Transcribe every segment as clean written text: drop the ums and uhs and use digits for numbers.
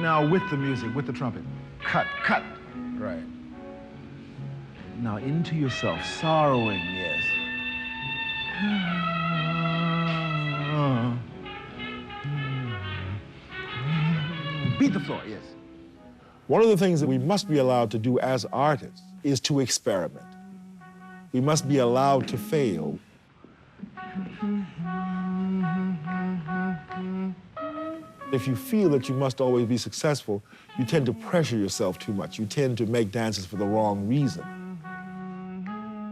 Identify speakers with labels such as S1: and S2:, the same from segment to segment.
S1: Now with the music, with the trumpet. Cut, cut.
S2: Right.
S1: Now into yourself, sorrowing, yes. Beat the floor, yes.
S3: One of the things that we must be allowed to do as artists is to experiment. We must be allowed to fail. If you feel that you must always be successful, you tend to pressure yourself too much. You tend to make dances for the wrong reason.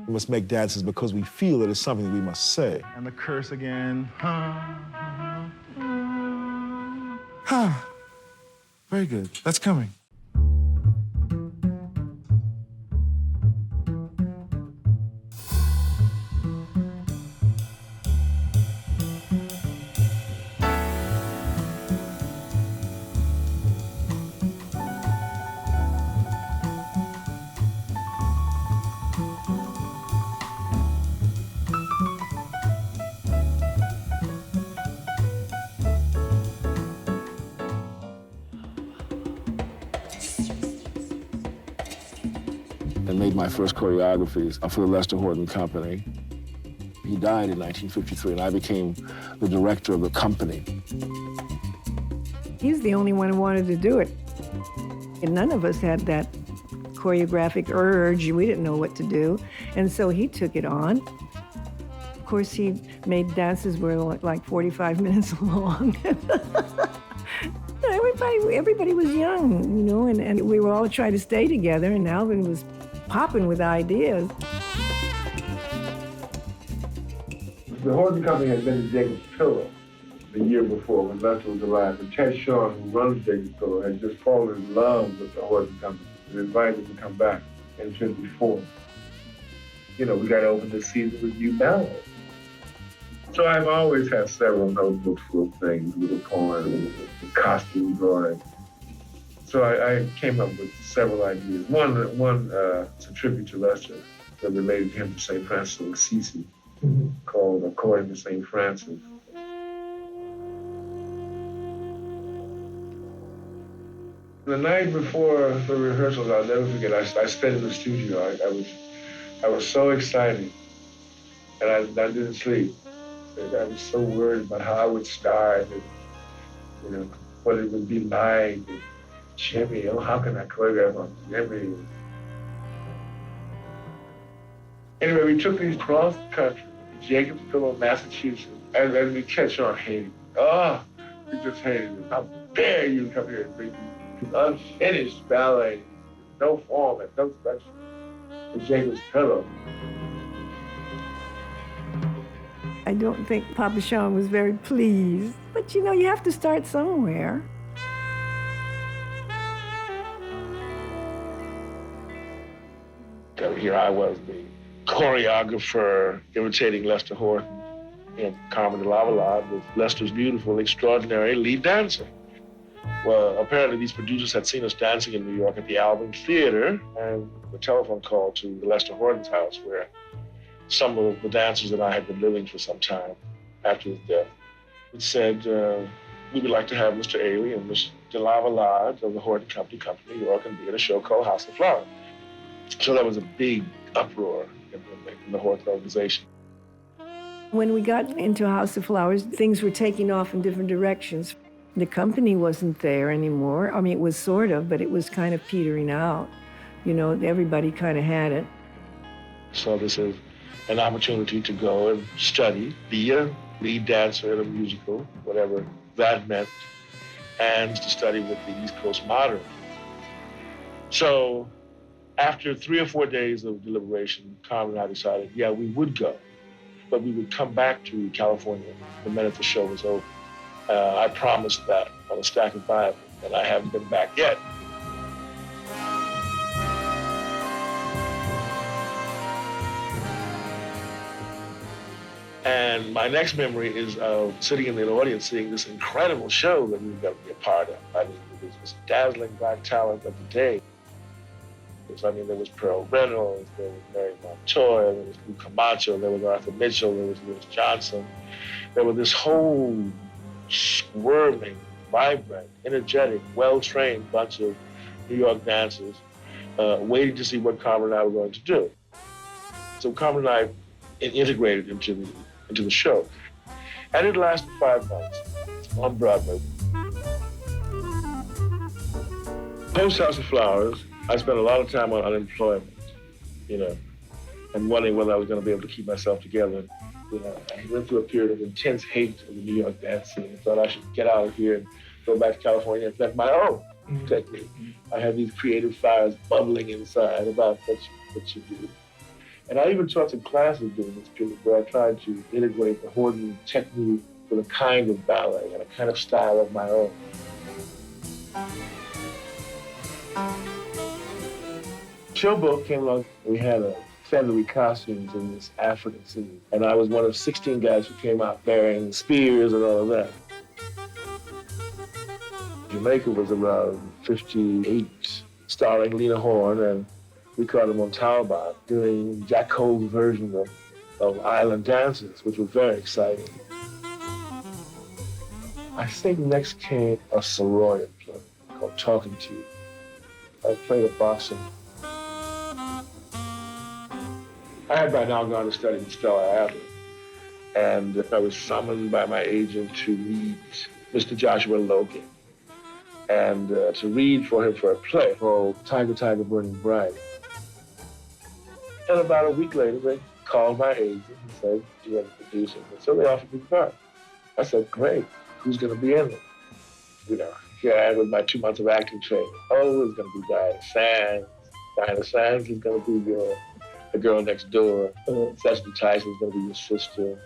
S3: We must make dances because we feel that it's something that we must say.
S1: And the curse again.
S3: Very good. That's coming. And made my first choreographies for the Lester Horton Company. He died in 1953, and I became the director of the company.
S4: He's the only one who wanted to do it. And none of us had that choreographic urge. We didn't know what to do. And so he took it on. Of course, he made dances were like 45 minutes long. Everybody was young, you know, and we were all trying to stay together, and Alvin was popping with ideas.
S5: The Horton Company had been to Jacob's Pillow the year before when Lester was alive. And Ted Shawn, who runs Jacob's Pillow, had just fallen in love with the Horton Company and invited him to come back in 54. You know, we got to open the season with new ballads. So I've always had several notebooks full of things, little poems, costume drawings. So I came up with several ideas. One it's a tribute to Lester that related him to St. Francis of Assisi, called According to St. Francis. The night before the rehearsals, I'll never forget, I stayed in the studio. I was so excited, and I didn't sleep. I was so worried about how I would start, and, you know, what it would be like. And Jimmy, how can I choreograph on Jimmy? Anyway, we took these cross country, Jacob's Pillow, Massachusetts, and we catch on hating. Oh, we just hated it. How dare you come here and bring me unfinished ballet, no form and no structure, to Jacob's Pillow.
S4: I don't think Papa Shawn was very pleased. But, you know, you have to start somewhere.
S5: Here I was, the choreographer, imitating Lester Horton in Carmen de Lavallade with Lester's beautiful, extraordinary lead dancer. Well, apparently these producers had seen us dancing in New York at the Alvin Theater, and the telephone call to Lester Horton's house, where some of the dancers that I had been living for some time after his death. It said, we would like to have Mr. Ailey and Mr. de Lavallade of the Horton Company come to New York and be in a show called House of Flowers. So that was a big uproar in the Horton organization.
S4: When we got into House of Flowers, things were taking off in different directions. The company wasn't there anymore. I mean, it was sort of, but it was kind of petering out. You know, everybody kind of had it.
S5: So this is an opportunity to go and study, be a lead dancer in a musical, whatever that meant, and to study with the East Coast Modern. So after 3 or 4 days of deliberation, Carmen and I decided, yeah, we would go, but we would come back to California the minute the show was over. I promised that on a stack of Bible, and I haven't been back yet. And my next memory is of sitting in the audience seeing this incredible show that we were going to be a part of. I mean, it was dazzling black talent of the day. I mean, there was Pearl Reynolds, there was Mary Montoya, there was Lou Camacho, there was Arthur Mitchell, there was Lewis Johnson. There was this whole swirling vibrant, energetic, well-trained bunch of New York dancers waiting to see what Carmen and I were going to do. So Carmen and I integrated into the show. And it lasted 5 months on Broadway. Post House of Flowers, I spent a lot of time on unemployment, and wondering whether I was going to be able to keep myself together. I went through a period of intense hate of the New York dance scene. Thought I should get out of here and go back to California and make my own technique. I had these creative fires bubbling inside about what you do. And I even taught some classes during this period where I tried to integrate the Horton technique with a kind of ballet and a kind of style of my own. Showboat came along. We had feathery costumes in this African scene. And I was one of 16 guys who came out bearing spears and all of that. Jamaica was around 58, starring Lena Horne and Ricardo Montalban doing Jack Cole's version of Island Dances, which was very exciting. I think next came a Soroyan play called Talking to You. I played a boxer. I had by now gone to study with Stella Adler, and I was summoned by my agent to meet Mr. Joshua Logan and to read for him for a play called Tiger, Tiger, Burning Bright. And about a week later, they called my agent and said, "Do you want to produce it?" And so they offered me the part. I said, "Great, who's going to be in it?" Here I am with my 2 months of acting training. Oh, it's going to be Diana Sands. Diana Sands is going to be the girl next door. Cecily Tyson's going to be your sister.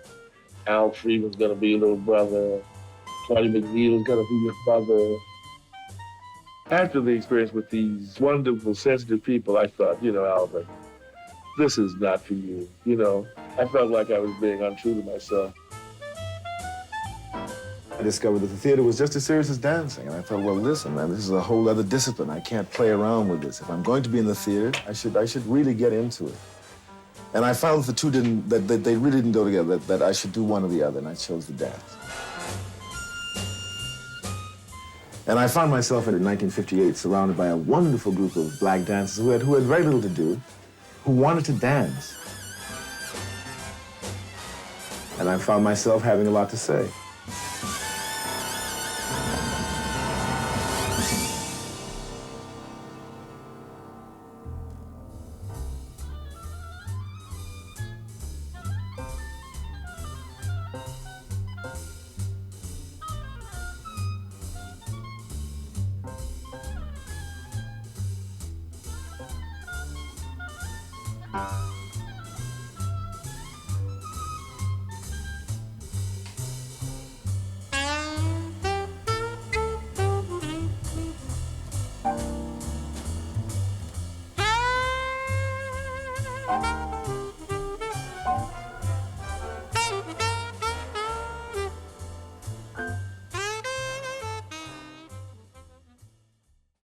S5: Al Freeman's going to be your little brother. Claudia McNeil's going to be your mother. After the experience with these wonderful, sensitive people, I thought, Alvin, this is not for you. I felt like I was being untrue to myself.
S3: I discovered that the theater was just as serious as dancing. And I thought, well, listen, man, this is a whole other discipline. I can't play around with this. If I'm going to be in the theater, I should really get into it. And I found the two that they really didn't go together, that I should do one or the other, and I chose the dance. And I found myself in 1958 surrounded by a wonderful group of black dancers who had very little to do, who wanted to dance. And I found myself having a lot to say.